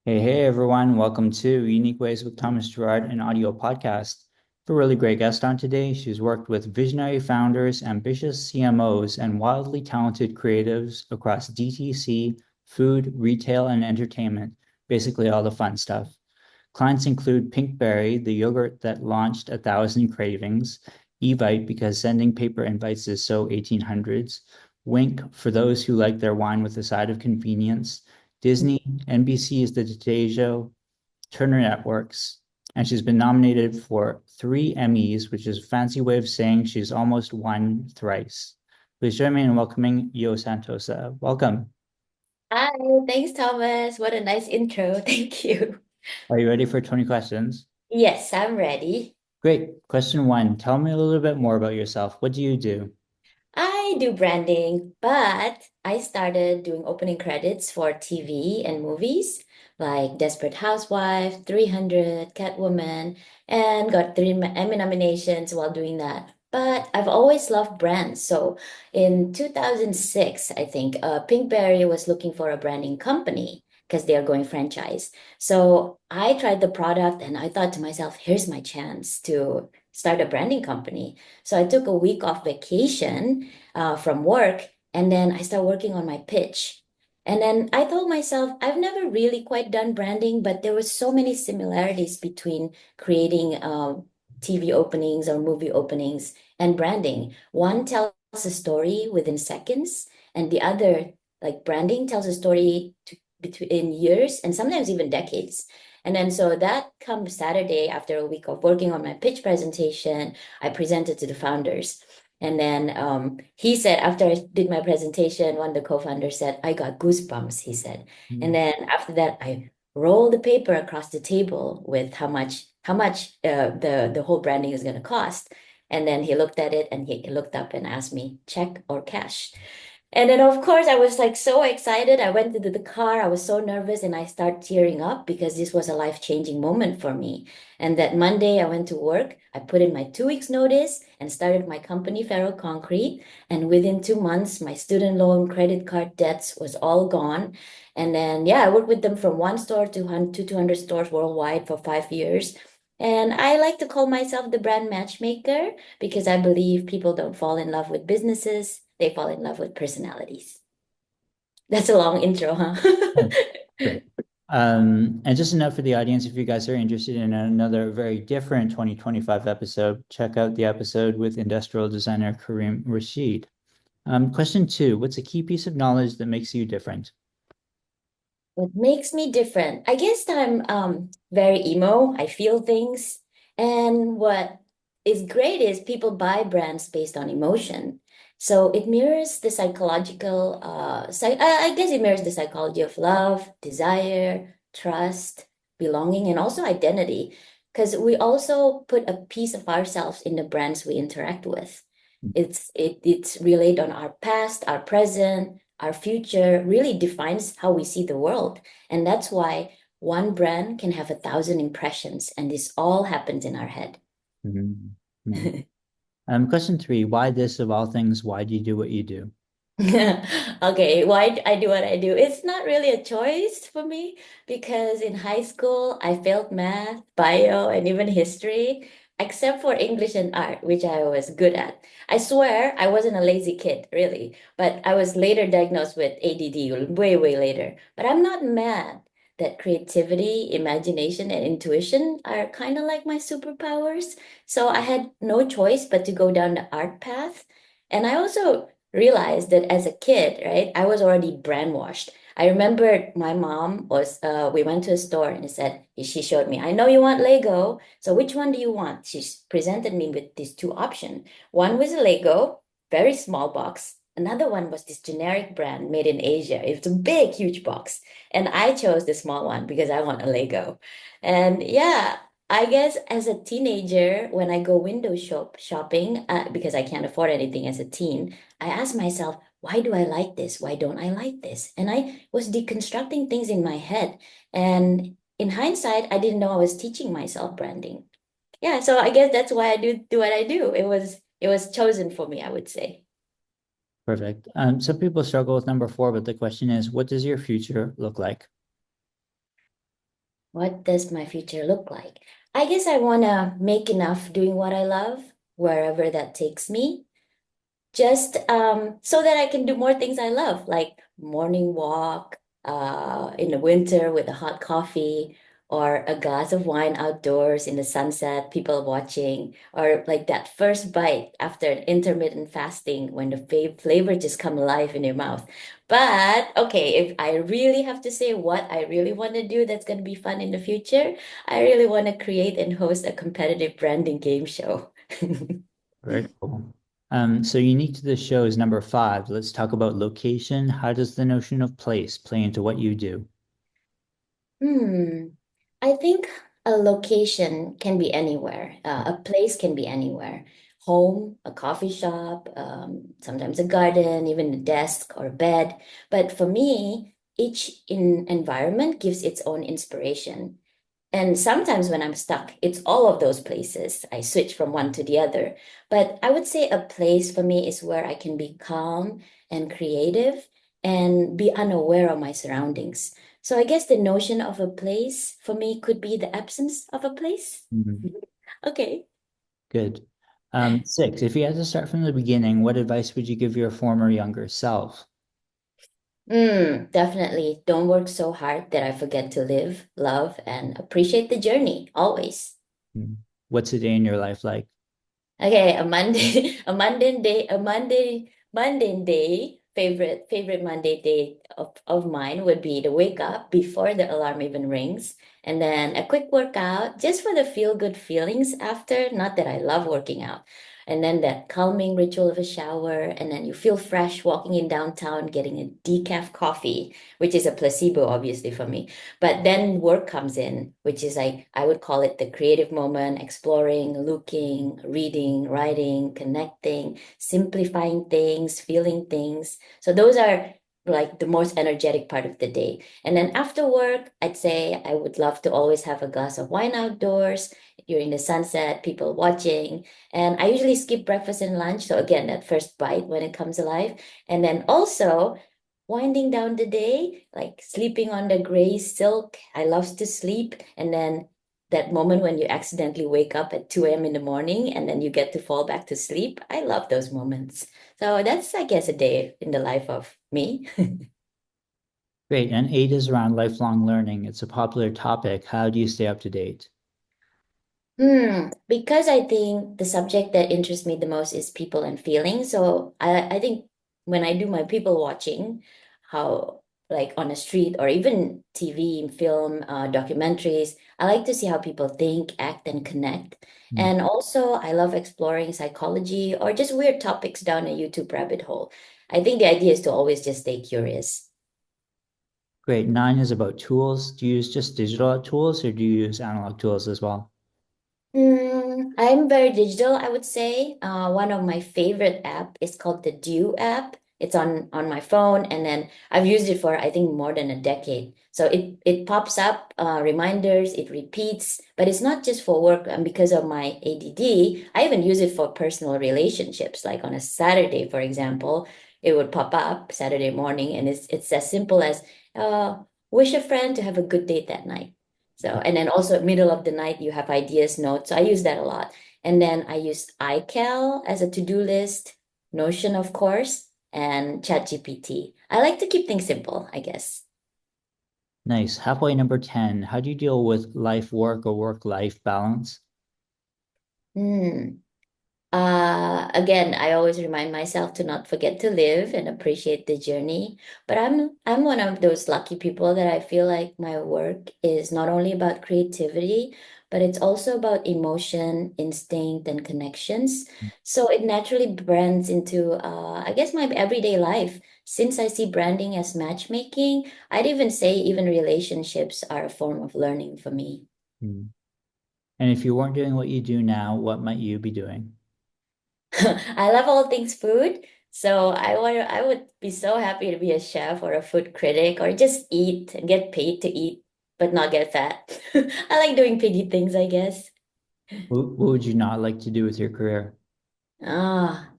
Hey everyone, welcome to Unique Ways with Thomas Gerard, an audio podcast. We have a really great guest on today. She's worked with visionary founders, ambitious CMOs, and wildly talented creatives across DTC, food, retail, and entertainment, basically all the fun stuff. Clients include Pinkberry, the yogurt that launched 1,000 cravings, Evite, because sending paper invites is so 1800s, Winc, for those who like their wine with a side of convenience, Disney, NBC is the Today Show, Turner Networks, and she's been nominated for 3 Emmys, which is a fancy way of saying she's almost won thrice. Please join me in welcoming Yo Santosa. Welcome. Hi, thanks, Thomas. What a nice intro. Thank you. Are you ready for 20 questions? Yes, I'm ready. Great. Question one, tell me a little bit more about yourself. What do you do? I do branding, but I started doing opening credits for TV and movies like Desperate Housewife, 300, Catwoman, and got 3 Emmy nominations while doing that. But I've always loved brands. So in 2006, I think, Pinkberry was looking for a branding company because they are going franchise. So I tried the product and I thought to myself, here's my chance to start a branding company. So I took a week off vacation from work, and then I started working on my pitch. And then I told myself, I've never really quite done branding, but there were so many similarities between creating TV openings or movie openings and branding. One tells a story within seconds, and the other, like branding, tells a story between years and sometimes even decades. And then so that come Saturday, after a week of working on my pitch presentation, I presented to the founders. And then he said, after I did my presentation, one of the co-founders said, I got goosebumps, he said. And then after that, I rolled the paper across the table with how much the whole branding is going to cost. And then he looked at it and he looked up and asked me, check or cash? And then, of course, I was like so excited. I went into the car. I was so nervous and I started tearing up because this was a life-changing moment for me. And that Monday, I went to work. I put in my 2 weeks notice and started my company, Feral Concrete. And within 2 months, my student loan, credit card debts was all gone. And then, yeah, I worked with them from one store to 200 stores worldwide for 5 years. And I like to call myself the brand matchmaker because I believe people don't fall in love with businesses, they fall in love with personalities. That's a long intro, huh? Oh, great. And just a note for the audience, if you guys are interested in another very different 2025 episode, check out the episode with industrial designer Kareem Rashid. Question two, what's a key piece of knowledge that makes you different? What makes me different? I guess I'm very emo. I feel things. And what is great is people buy brands based on emotion. So it mirrors the psychological I guess it mirrors the psychology of love, desire, trust, belonging, and also identity. Because we also put a piece of ourselves in the brands we interact with. It's relate on our past, our present, our future really defines how we see the world. And that's why one brand can have 1,000 impressions, and this all happens in our head. Mhm. Mhm. Question three, why this of all things? Why do you do what you do? Okay, why I do what I do? It's not really a choice for me because in high school I failed math, bio, and even history, except for English and art, which I was good at. I swear I wasn't a lazy kid, really, but I was later diagnosed with ADD, way, way later. But I'm not mad that creativity, imagination, and intuition are kind of like my superpowers. So I had no choice but to go down the art path. And I also realized that as a kid, right, I was already brainwashed. I remember my mom we went to a store and she showed me, I know you want Lego, so which one do you want? She presented me with these two options. One was a Lego, very small box. Another one was this generic brand made in Asia. It's a big, huge box. And I chose the small one because I want a Lego. And yeah, I guess as a teenager, when I go window shopping, because I can't afford anything as a teen, I asked myself, why do I like this? Why don't I like this? And I was deconstructing things in my head. And in hindsight, I didn't know I was teaching myself branding. Yeah, so I guess that's why I do what I do. It was chosen for me, I would say. Perfect. Some people struggle with number four, but the question is, what does your future look like? What does my future look like? I guess I want to make enough doing what I love, wherever that takes me, just so that I can do more things I love, like morning walk in the winter with a hot coffee or a glass of wine outdoors in the sunset, people watching, or like that first bite after an intermittent fasting when the flavor just come alive in your mouth. But okay, if I really have to say what I really want to do that's going to be fun in the future, I really want to create and host a competitive branding game show. Very cool. So unique to the show is number five. Let's talk about location. How does the notion of place play into what you do? Hmm. I think a location can be anywhere. A place can be anywhere. Home, a coffee shop, sometimes a garden, even a desk or a bed. But for me, each environment gives its own inspiration. And sometimes when I'm stuck, it's all of those places. I switch from one to the other. But I would say a place for me is where I can be calm and creative and be unaware of my surroundings. So I guess the notion of a place for me could be the absence of a place. Mhm. Okay. Good. Six, if you had to start from the beginning, what advice would you give your former younger self? Definitely. Don't work so hard that I forget to live, love, and appreciate the journey always. Mm. What's a day in your life like? Okay, a Monday, mundane day, favorite Monday day of mine would be to wake up before the alarm even rings, and then a quick workout just for the feel good feelings after. Not that I love working out. And then that calming ritual of a shower, and then you feel fresh walking in downtown, getting a decaf coffee, which is a placebo, obviously, for me. But then work comes in, which is like, I would call it the creative moment, exploring, looking, reading, writing, connecting, simplifying things, feeling things. So those are like the most energetic part of the day. And then after work, I'd say I would love to always have a glass of wine outdoors during the sunset, people watching. And I usually skip breakfast and lunch. So again, that first bite when it comes alive. And then also winding down the day, like sleeping on the gray silk. I love to sleep. And then that moment when you accidentally wake up at 2 a.m. in the morning and then you get to fall back to sleep. I love those moments. So that's, I guess, a day in the life of me. Great. And eight is around lifelong learning. It's a popular topic. How do you stay up to date? Because I think the subject that interests me the most is people and feelings. So I think when I do my people watching, how like on a street or even TV, film, documentaries, I like to see how people think, act, and connect. Mm. And also, I love exploring psychology or just weird topics down a YouTube rabbit hole. I think the idea is to always just stay curious. Great. Nine is about tools. Do you use just digital tools or do you use analog tools as well? I'm very digital, I would say. One of my favorite app is called the Dew app. It's on my phone, and then I've used it for I think more than a decade. So it pops up reminders, it repeats, but it's not just for work. And because of my ADD, I even use it for personal relationships. Like on a Saturday, for example, it would pop up Saturday morning, and it's as simple as wish a friend to have a good date that night. So, and then also middle of the night, you have ideas notes. So I use that a lot. And then I use iCal as a to-do list, Notion, of course, and ChatGPT. I like to keep things simple, I guess. Nice. Halfway number 10. How do you deal with life work or work life balance? Hmm. Again, I always remind myself to not forget to live and appreciate the journey. But I'm one of those lucky people that I feel like my work is not only about creativity, but it's also about emotion, instinct, and connections. So it naturally blends into, I guess, my everyday life. Since I see branding as matchmaking, I'd even say even relationships are a form of learning for me. Mm. And if you weren't doing what you do now, what might you be doing? I love all things food. So I would be so happy to be a chef or a food critic or just eat and get paid to eat, but not get fat. I like doing piggy things, I guess. What would you not like to do with your career? Ah.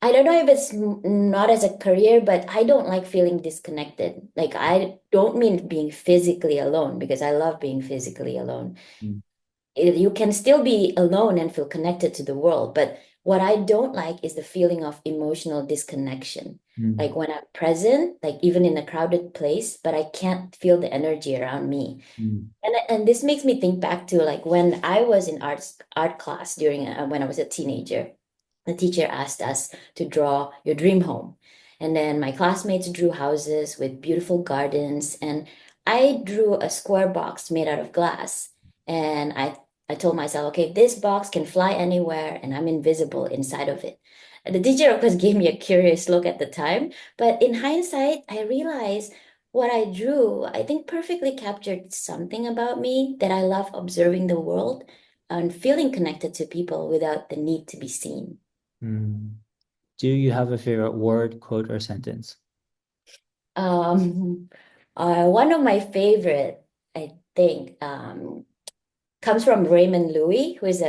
I don't know if it's not as a career, but I don't like feeling disconnected. Like, I don't mean being physically alone because I love being physically alone. Mm, You can still be alone and feel connected to the world. But what I don't like is the feeling of emotional disconnection. mm, Like when I'm present, like even in a crowded place, but I can't feel the energy around me. mm, And this makes me think back to like when I was in art class during when I was a teenager. The teacher asked us to draw your dream home. And then my classmates drew houses with beautiful gardens, and I drew a square box made out of glass. And I told myself, okay, this box can fly anywhere, and I'm invisible inside of it. And the teacher, of course, gave me a curious look at the time, but in hindsight, I realized what I drew, I think perfectly captured something about me that I love observing the world and feeling connected to people without the need to be seen. mm. Do you have a favorite word, quote, or sentence? Um, one of my favorite, I think, comes from Raymond Loewy, who is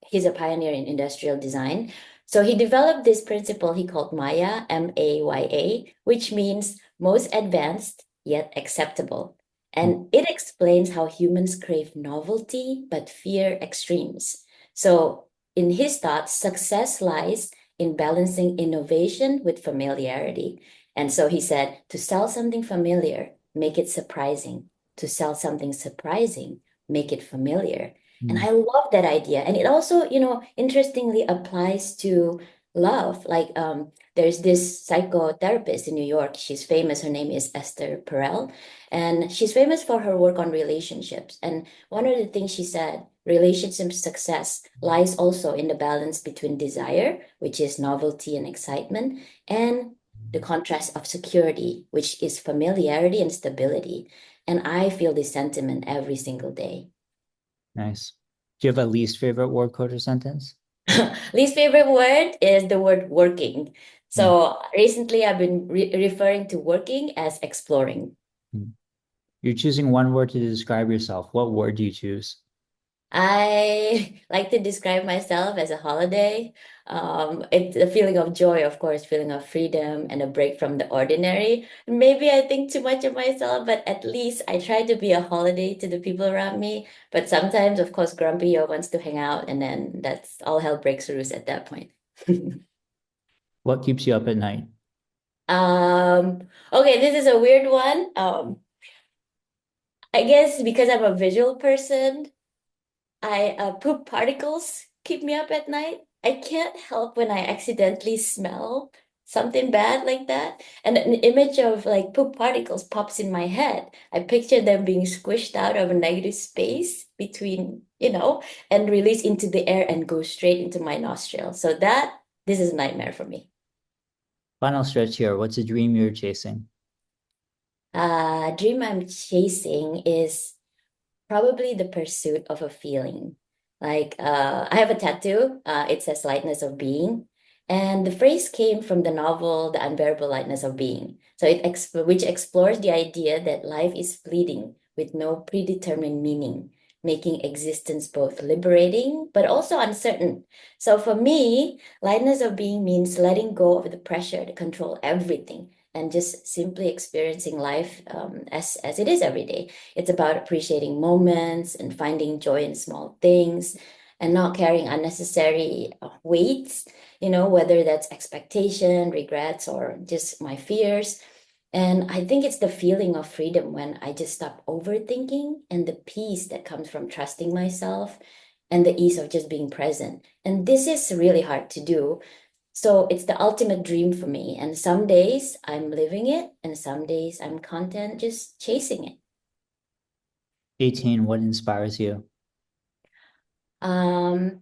he's a pioneer in industrial design. So he developed this principle he called Maya, Maya, which means most advanced yet acceptable. Mm, And it explains how humans crave novelty but fear extremes. So in his thoughts, success lies in balancing innovation with familiarity. And so he said, to sell something familiar, make it surprising. To sell something surprising, make it familiar. And mm, I love that idea. And it also, interestingly applies to love. Like there's this psychotherapist in New York. She's famous. Her name is Esther Perel. And she's famous for her work on relationships. And one of the things she said, relationship success lies also in the balance between desire, which is novelty and excitement, and the contrast of security, which is familiarity and stability. And I feel this sentiment every single day. nice. Do you have a least favorite word, quote, or sentence? Least favorite word is the word working. Mm, So recently I've been referring to working as exploring. mm. You're choosing one word to describe yourself. What word do you choose? I like to describe myself as a holiday. It's a feeling of joy, of course, feeling of freedom and a break from the ordinary. Maybe I think too much of myself, but at least I try to be a holiday to the people around me. But sometimes, of course, Grumpy Yo wants to hang out, and then that's all hell breaks loose at that point. What keeps you up at night? Okay, this is a weird one. I guess because I'm a visual person, I poop particles keep me up at night. I can't help when I accidentally smell something bad like that. And an image of like poop particles pops in my head. I picture them being squished out of a negative space between, and released into the air and go straight into my nostril. So this is a nightmare for me. Final stretch here. What's a dream you're chasing? Dream I'm chasing is probably the pursuit of a feeling. Like I have a tattoo. It says lightness of being. And the phrase came from the novel The Unbearable Lightness of Being. So which explores the idea that life is fleeting with no predetermined meaning, making existence both liberating but also uncertain. So for me, lightness of being means letting go of the pressure to control everything and just simply experiencing life as it is every day. It's about appreciating moments and finding joy in small things and not carrying unnecessary weights, whether that's expectation, regrets, or just my fears. And I think it's the feeling of freedom when I just stop overthinking and the peace that comes from trusting myself and the ease of just being present. And this is really hard to do. So it's the ultimate dream for me. And some days I'm living it, and some days I'm content just chasing it. 18. What inspires you? Um,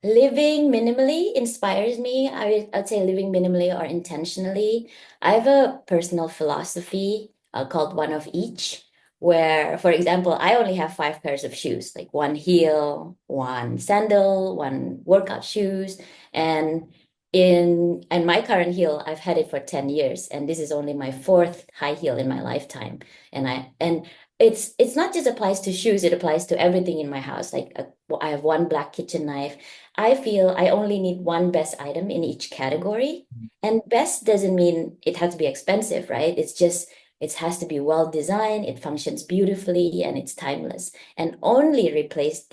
Living minimally inspires me. I'd say living minimally or intentionally. I have a personal philosophy called one of each, where, for example, I only have 5 pairs of shoes, like one heel, one sandal, one workout shoes. And in my current heel, I've had it for 10 years, and this is only my fourth high heel in my lifetime. And it's not just applies to shoes, it applies to everything in my house. Like I have one black kitchen knife. I feel I only need one best item in each category. And best doesn't mean it has to be expensive, right? It's just it has to be well designed, it functions beautifully, and it's timeless. And only replace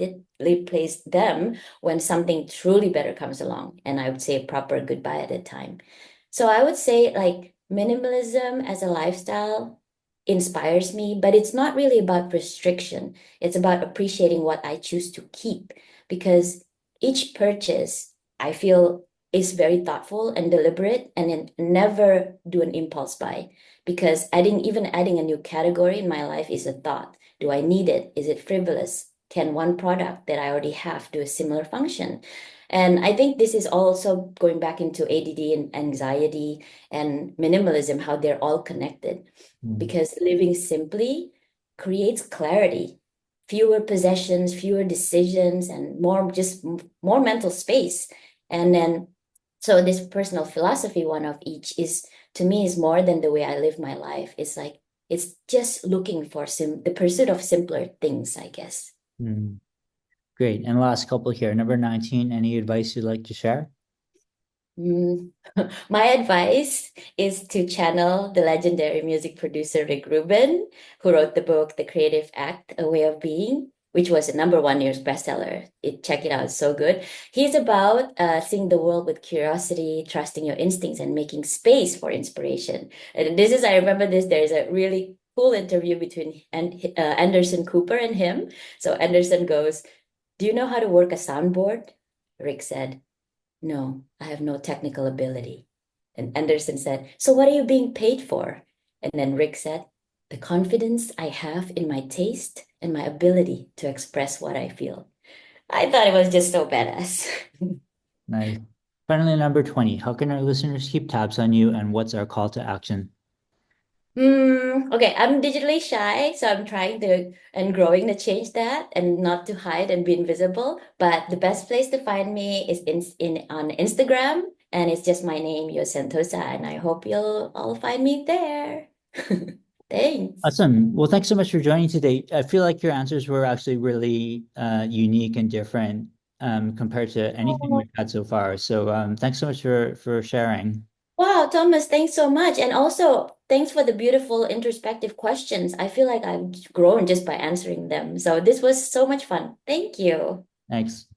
them when something truly better comes along. And I would say a proper goodbye at a time. So I would say like minimalism as a lifestyle inspires me, but it's not really about restriction. It's about appreciating what I choose to keep because each purchase I feel is very thoughtful and deliberate and then never do an impulse buy because adding a new category in my life is a thought. Do I need it? Is it frivolous? Can one product that I already have do a similar function? And I think this is also going back into ADD and anxiety and minimalism, how they're all connected. Mm. Because living simply creates clarity, fewer possessions, fewer decisions, and more mental space. And then, so this personal philosophy, one of each, is to me is more than the way I live my life. It's like it's just looking for the pursuit of simpler things, I guess. Mm. Great. And last couple here. Number 19, any advice you'd like to share? Mm. My advice is to channel the legendary music producer Rick Rubin, who wrote the book The Creative Act, A Way of Being, which was a number one New York bestseller. Check it out, it's so good. He's about seeing the world with curiosity, trusting your instincts, and making space for inspiration. And this is, I remember this, there's a really cool interview between Anderson Cooper and him. So Anderson goes, "Do you know how to work a soundboard?" Rick said, "No, I have no technical ability." And Anderson said, "So what are you being paid for?" And then Rick said, "The confidence I have in my taste and my ability to express what I feel." I thought it was just so badass. Nice. Finally, number 20, how can our listeners keep tabs on you and what's our call to action? Okay, I'm digitally shy, so I'm trying to and growing to change that and not to hide and be invisible. But the best place to find me is in on Instagram, and it's just my name, Yo Santosa, and I hope you'll all find me there. Thanks. Awesome. Well, thanks so much for joining today. I feel like your answers were actually really unique and different compared to anything Oh, we've had so far. So thanks so much for sharing. wow, Thomas, thanks so much. And also, thanks for the beautiful introspective questions. I feel like I've grown just by answering them. So this was so much fun. Thank you. Thanks.